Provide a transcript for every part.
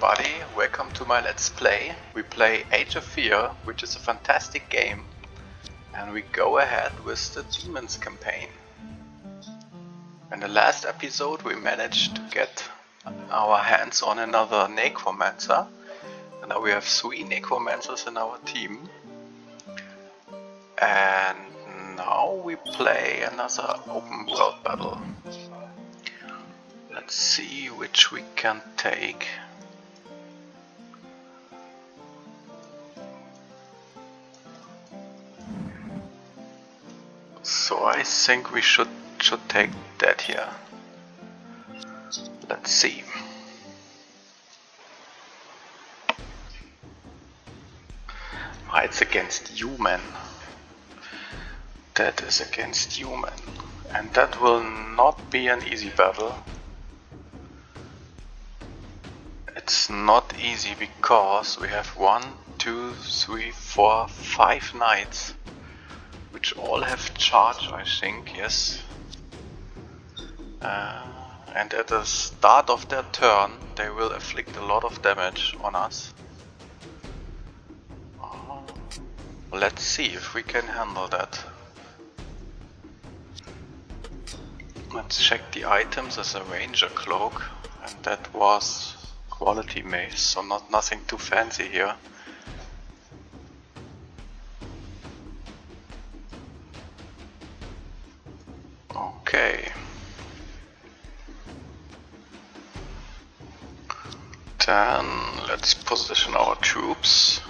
everybody, welcome to my Let's Play. We play Age of Fear, which is a fantastic game, and we go ahead with the Demons campaign. In the last episode we managed to get our hands on another Necromancer, and now we have 3 Necromancers in our team. And now we play another open world battle. Let's see which we can take. So I think we should take that here. Let's see. It's against human. That is against human. And that will not be an easy battle. It's not easy because we have 1, 2, 3, 4, 5 knights, which all have charge, I think, yes. And at the start of their turn, they will inflict a lot of damage on us. Let's see if we can handle that. Let's check the items as a ranger cloak, and that was quality mace, so nothing too fancy here. Okay. Then let's position our troops.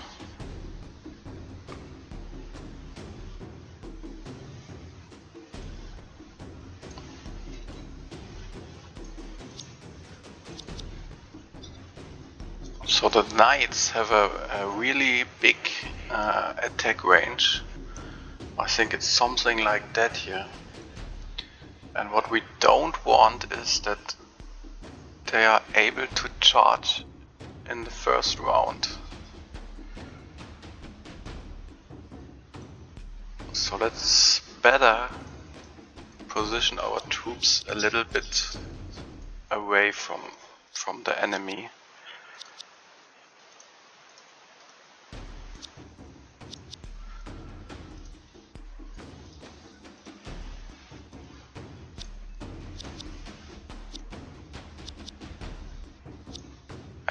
So the knights have a really big attack range. I think it's something like that here. And what we don't want is that they are able to charge in the first round. So let's better position our troops a little bit away from the enemy.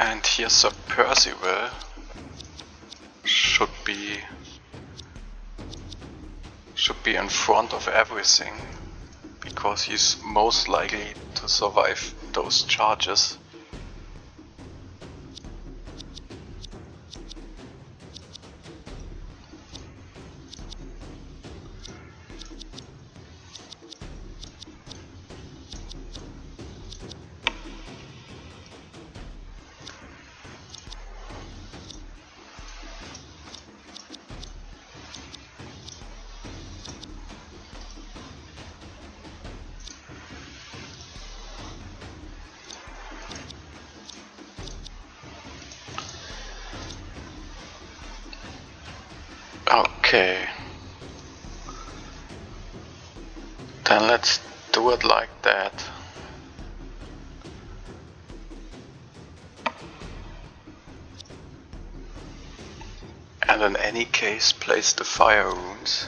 And here Sir Percival should be in front of everything, because he's most likely to survive those charges. Okay, then let's do it like that. And in any case, place the fire runes.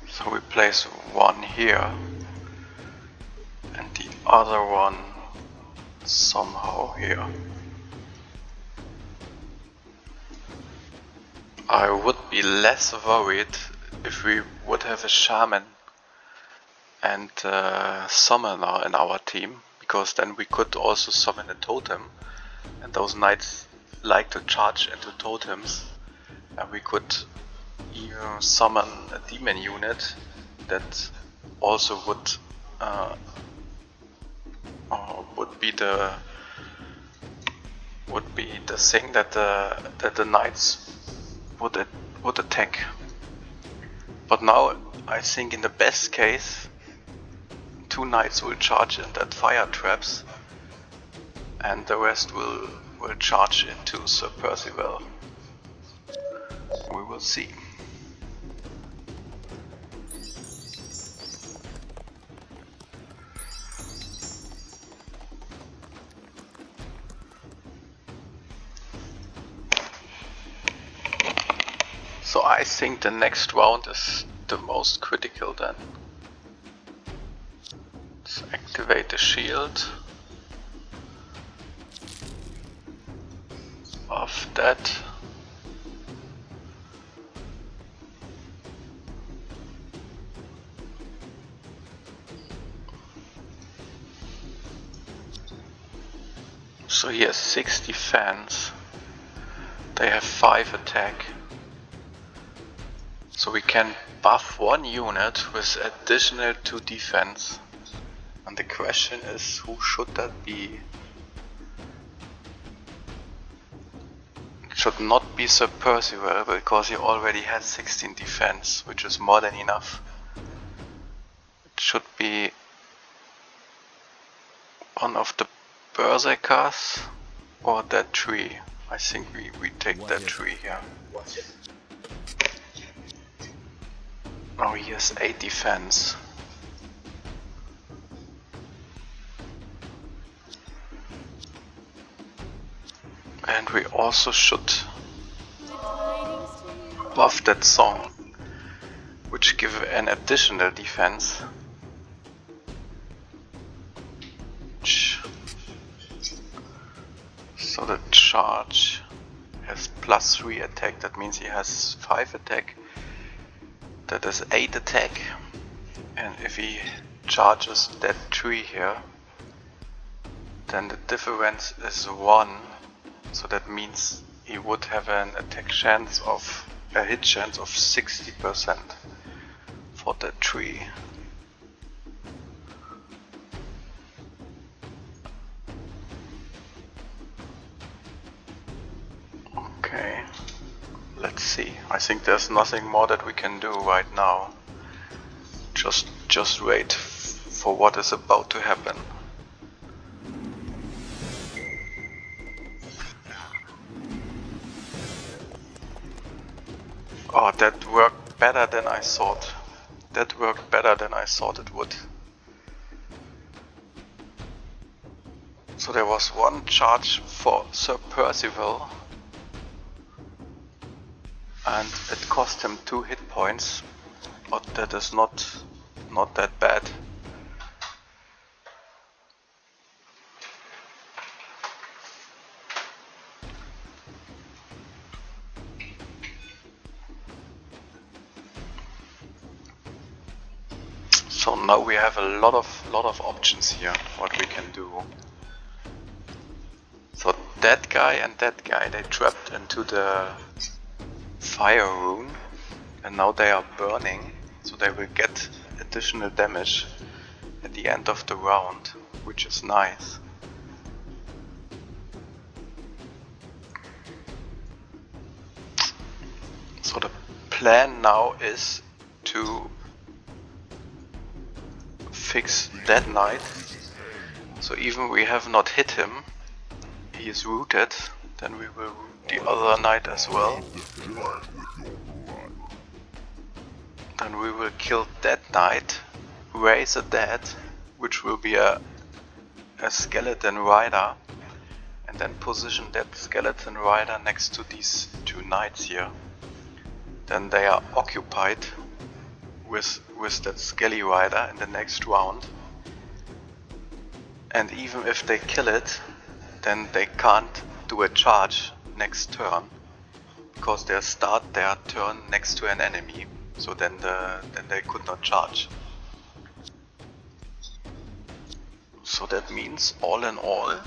So we place one here and the other one somehow here. I would be less worried if we would have a shaman and a summoner in our team, because then we could also summon a totem, and those knights like to charge into totems, and we could even summon a demon unit that also would be the thing that the knights would attack. But now I think in the best case 2 knights will charge in that fire traps, and the rest will charge into Sir Percival. We will see. So I think the next round is the most critical then. Let's activate the shield of that. So he has 6 defense. They have 5 attack. So we can buff one unit with additional 2 defense. And the question is, who should that be? It should not be Sir Percival, because he already has 16 defense, which is more than enough. It should be one of the Berserkers or that tree. I think we take that tree here. Now he has 8 defense. And we also should buff that song, which give an additional defense. So the charge has +3 attack, that means he has 5 attack. That is 8 attack. And if he charges that tree here, then the difference is 1. So that means he would have an attack chance of a hit chance of 60% for that tree. Okay, let's see. I think there's nothing more that we can do right now. Just wait for what is about to happen. Oh, that worked better than I thought. That worked better than I thought it would. So there was one charge for Sir Percival, and it cost him 2 hit points, but that is not that bad. So now we have a lot of options here what we can do. So that guy and that guy, they trapped into the fire rune, and now they are burning, so they will get additional damage at the end of the round, which is nice. So the plan now is to fix that knight. So even we have not hit him, he is rooted, then we will root the other knight as well. Then we will kill that knight, raise a dead, which will be a skeleton rider, and then position that skeleton rider next to these 2 knights here. Then they are occupied with that skelly rider in the next round. And even if they kill it, then they can't do a charge next turn, because they start their turn next to an enemy. So then they could not charge. So that means all in all,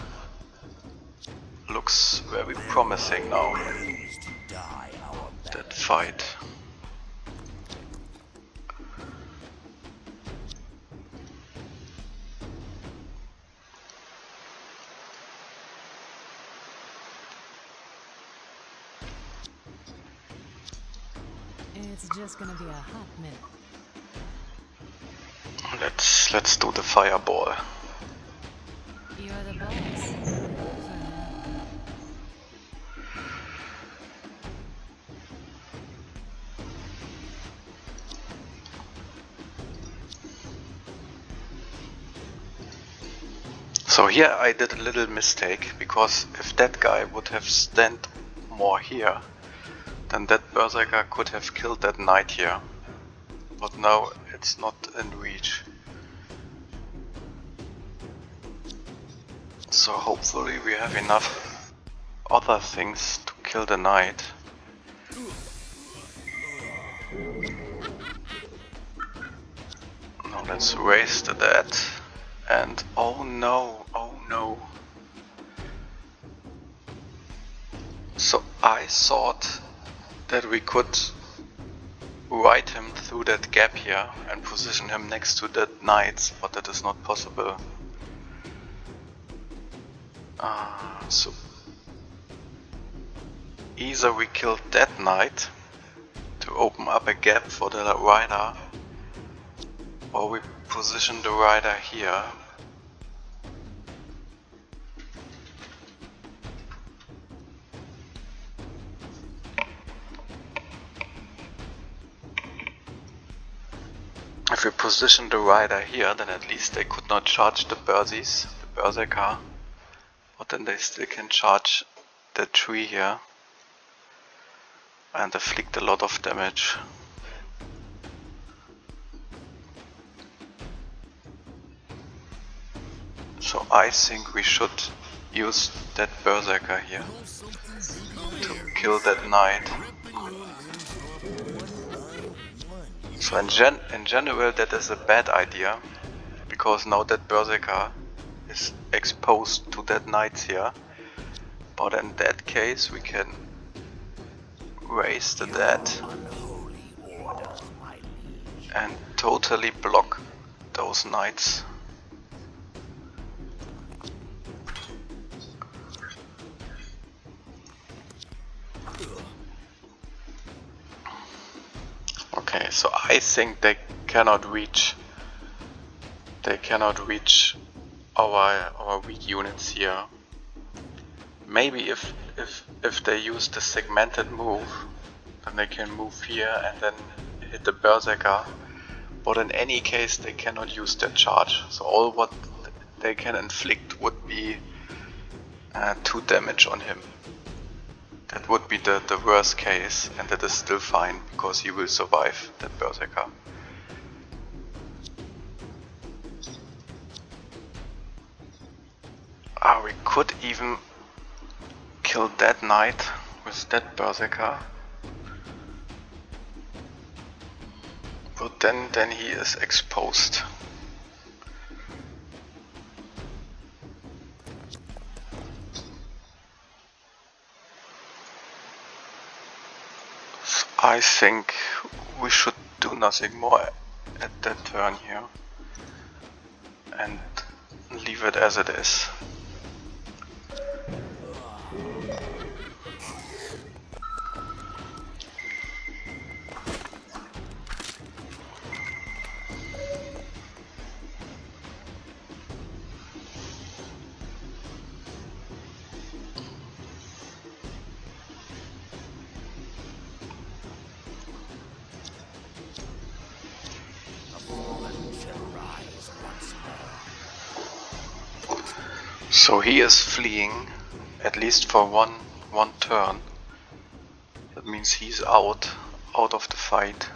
looks very promising now, that fight. It's just gonna be a hot minute. Let's do the fireball. You're the boss. For now. So here I did a little mistake, because if that guy would have stand more here, then that Berserker could have killed that knight here. But now it's not in reach. So hopefully we have enough other things to kill the knight. Now let's raise the dead. And oh no, oh no. So I thought that we could ride him through that gap here and position him next to that knights, but that is not possible. So either we kill that knight to open up a gap for the rider, or we position the rider here. If we position the rider here, then at least they could not charge the Berserker, but then they still can charge the tree here and inflict a lot of damage. So I think we should use that Berserker here to kill that knight. So in general that is a bad idea, because now that Berserker is exposed to that knights here. But in that case we can raise the dead and totally block those knights. Okay, so I think they cannot reach our weak units here. Maybe if they use the segmented move, then they can move here and then hit the Berserker. But in any case they cannot use their charge. So all what they can inflict would be 2 damage on him. That would be the worst case, and that is still fine, because he will survive that Berserker. We could even kill that knight with that Berserker. But then he is exposed. I think we should do nothing more at that turn here and leave it as it is. So he is fleeing, at least for one turn. That means he's out of the fight.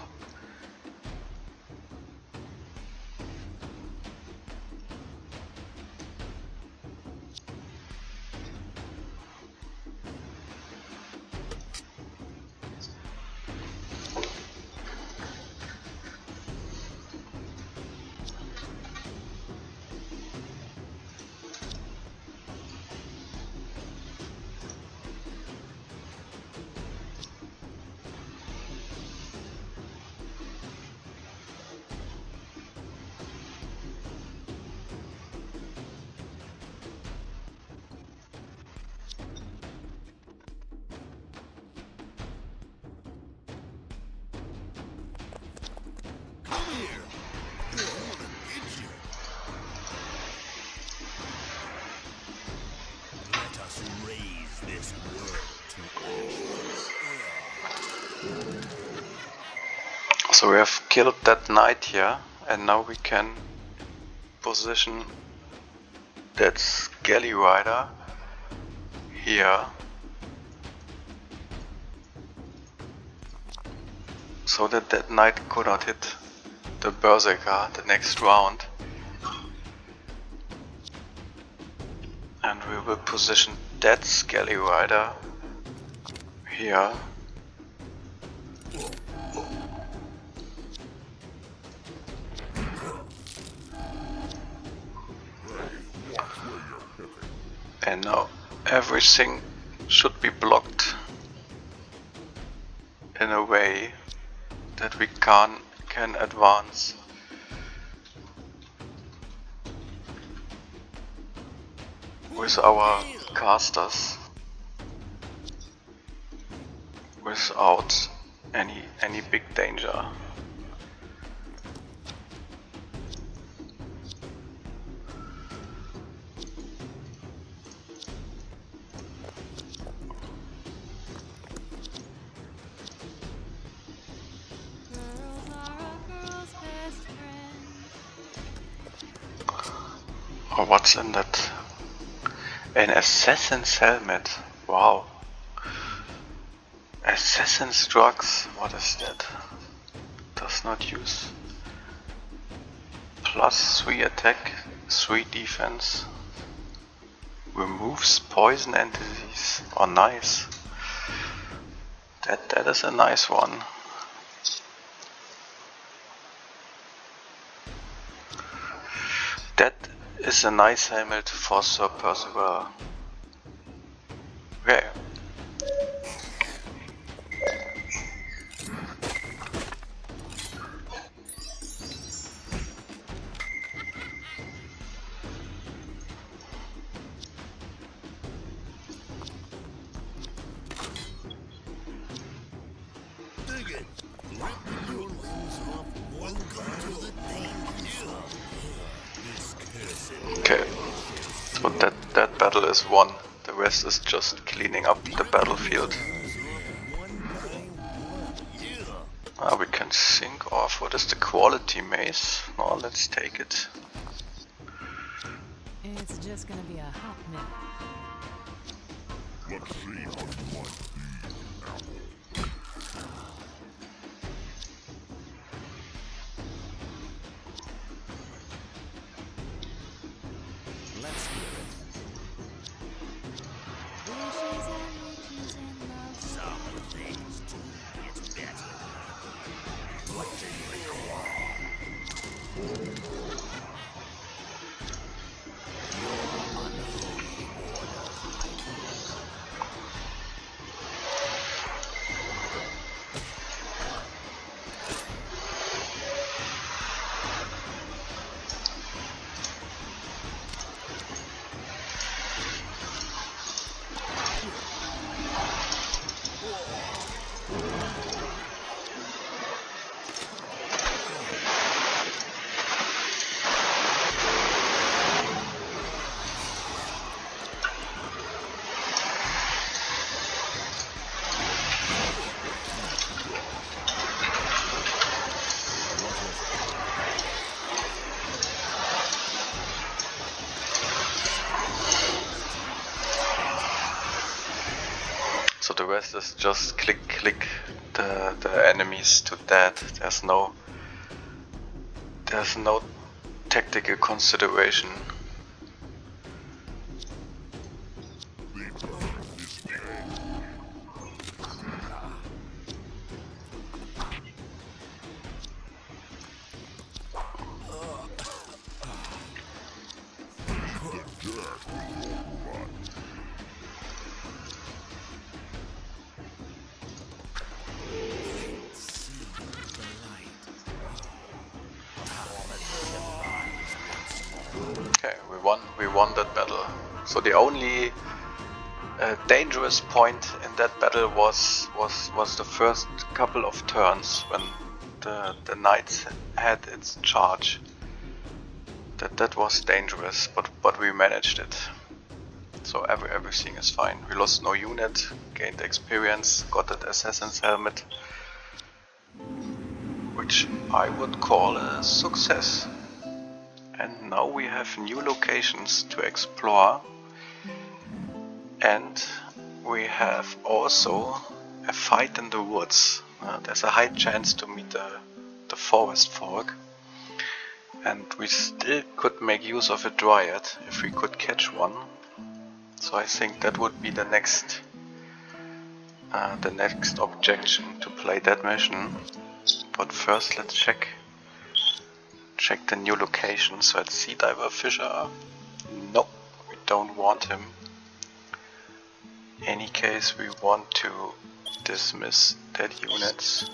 So we have killed that knight here, and now we can position that Skelly Rider here so that that knight could not hit the berserker the next round. And we will position that Skelly Rider here. And now everything should be blocked in a way that we can advance. With our casters without any big danger. Oh, what's in that? An assassin's helmet. Wow. Assassin's drugs. What is that? Does not use. +3 attack, 3 defense. Removes poison and disease. Oh, nice. That is a nice one. That is a nice helmet for Sir Percival. Okay. Okay, so that battle is won. The rest is just cleaning up the battlefield. We can think of what is the quality mace. Now let's take it. It's just gonna be a hot minute. Let's see how you like these apples. Let's hear it. Wishes and riches and love. Some things do get better. What do you require? Your unholy So the rest is just click the enemies to death. There's no tactical consideration. Okay, we won that battle. So the only dangerous point in that battle was the first couple of turns when the knights had its charge. That was dangerous, but we managed it. So everything is fine. We lost no unit, gained experience, got that assassin's helmet, which I would call a success. And now we have new locations to explore, and we have also a fight in the woods there's a high chance to meet the forest folk. And we still could make use of a dryad if we could catch one. So I think that would be the next objection to play that mission. But first let's check the new location. So at Sea Diver Fisher, no, we don't want him. In any case, we want to dismiss dead units.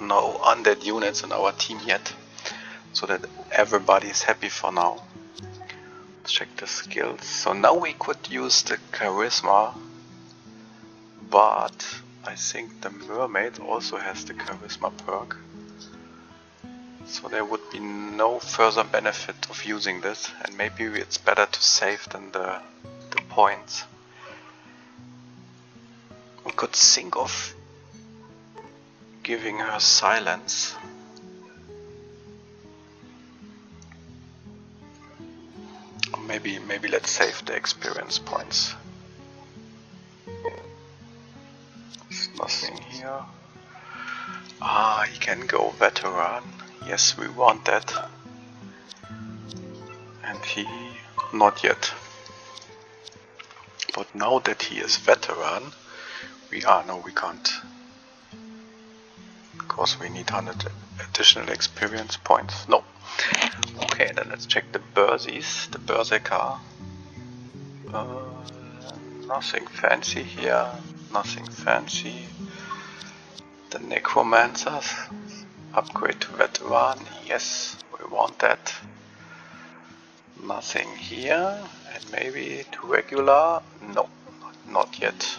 No undead units in our team yet, so that everybody is happy for now. Let's check the skills. So now we could use the charisma, but I think the mermaid also has the charisma perk. So there would be no further benefit of using this, and maybe it's better to save than the points. We could think of giving her silence. Or maybe let's save the experience points. There's nothing here. Ah, he can go veteran. Yes, we want that. And he not yet. But now that he is veteran, we can't. Because we need 100 additional experience points. No. Okay, then let's check the Bersies, the Berserker. Nothing fancy here. Nothing fancy. The Necromancers. Upgrade to veteran. Yes, we want that. Nothing here. And maybe to regular. No, not yet.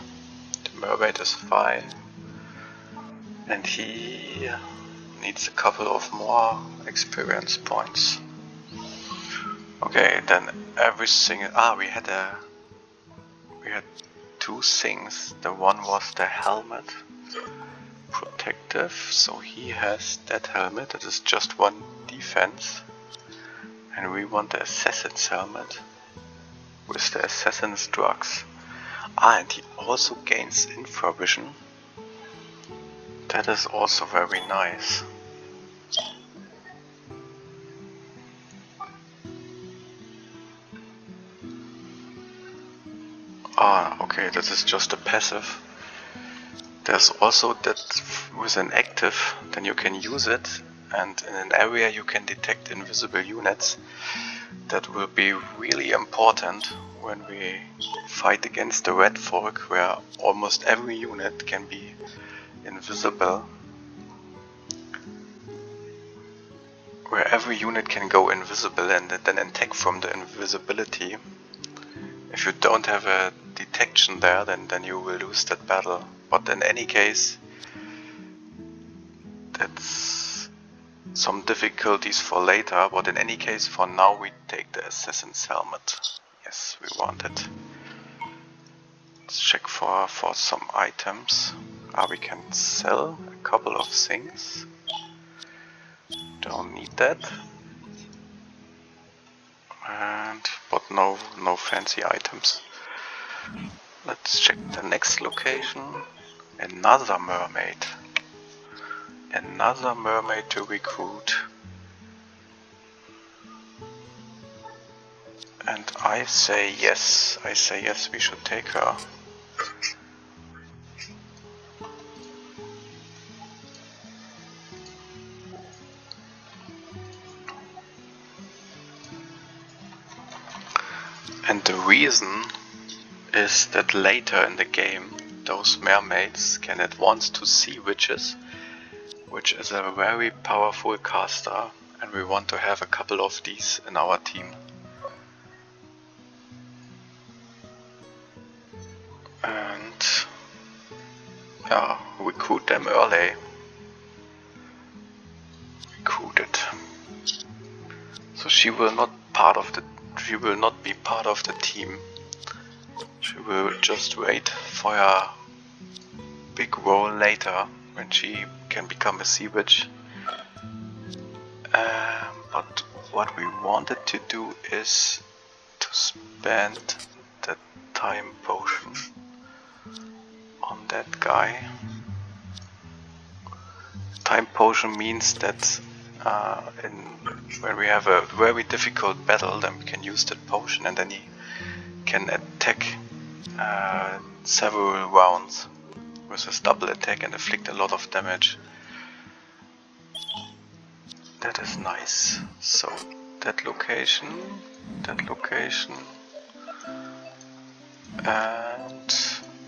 The Mermaid is fine. And he needs a couple of more experience points. Okay, then everything. We had two things. The one was the helmet, protective. So he has that helmet. That is just one defense. And we want the assassin's helmet with the assassin's drugs. And he also gains infravision. That is also very nice. Okay, that is just a passive. There's also that with an active, then you can use it, and in an area you can detect invisible units. That will be really important when we fight against the Red Folk, where almost every unit can be invisible. Where every unit can go invisible and then attack from the invisibility. If you don't have a detection there, then you will lose that battle. But in any case, that's some difficulties for later. But in any case, for now we take the assassin's helmet. Yes, we want it. Let's check for some items. We can sell a couple of things. Don't need that. But no fancy items. Let's check the next location. Another mermaid. Another mermaid to recruit. And I say yes, we should take her. And the reason is that later in the game, those mermaids can advance to sea witches, which is a very powerful caster, and we want to have a couple of these in our team. And recruit them early. Recruit it. So she will not be part of the team. She will just wait for a big role later when she can become a sea witch. But what we wanted to do is to spend the time potion on that guy. Time potion means that when we have a very difficult battle, then we can use that potion and then he can attack several rounds with his double attack and inflict a lot of damage. That is nice. So that location, and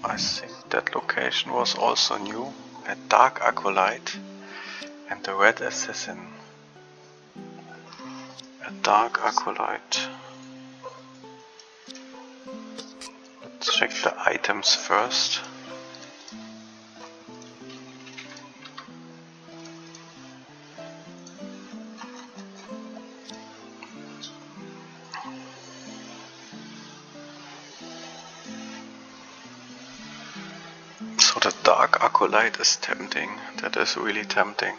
I think that location was also new. A dark acolyte and the red assassin. A dark acolyte. Let's check the items first. So the dark acolyte is tempting. That is really tempting.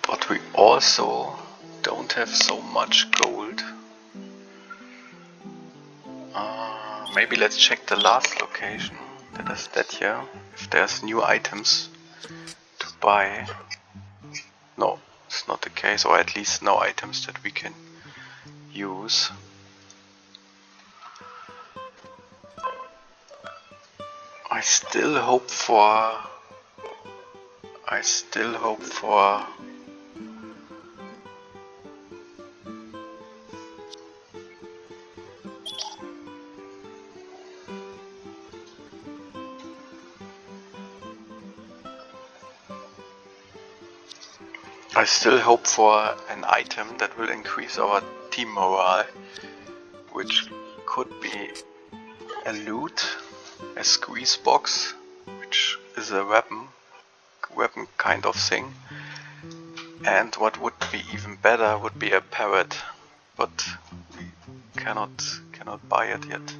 But we also don't have so much gold. Maybe let's check the last location. That is that here. If there's new items to buy. No, it's not the case, or at least no items that we can use. I still hope for an item that will increase our team morale, which could be a loot, a squeeze box, which is a weapon kind of thing, and what would be even better would be a parrot, but we cannot buy it yet.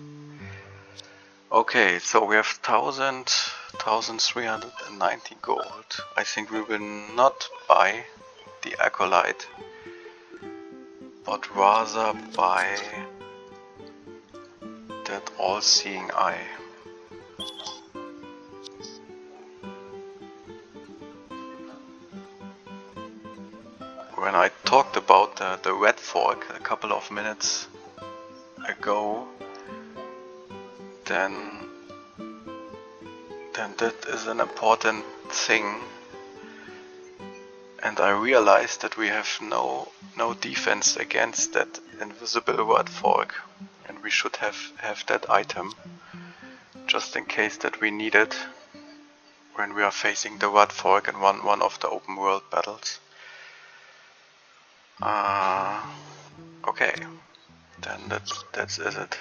Okay, so we have 1390 gold. I think we will not buy the acolyte, but rather buy that all-seeing eye. When I talked about the red fork a couple of minutes ago, then that is an important thing, and I realized that we have no defense against that invisible red fork, and we should have that item just in case that we need it when we are facing the red fork in one of the open world battles. Okay, then that's it.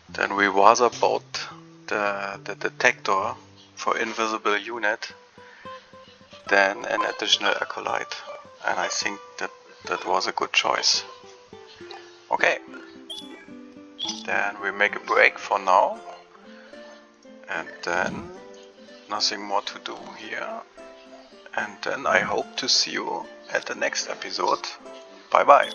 Then we rather bought the detector for invisible unit than an additional acolyte, and I think that was a good choice. Okay, then we make a break for now, and then nothing more to do here, and then I hope to see you at the next episode. Bye bye.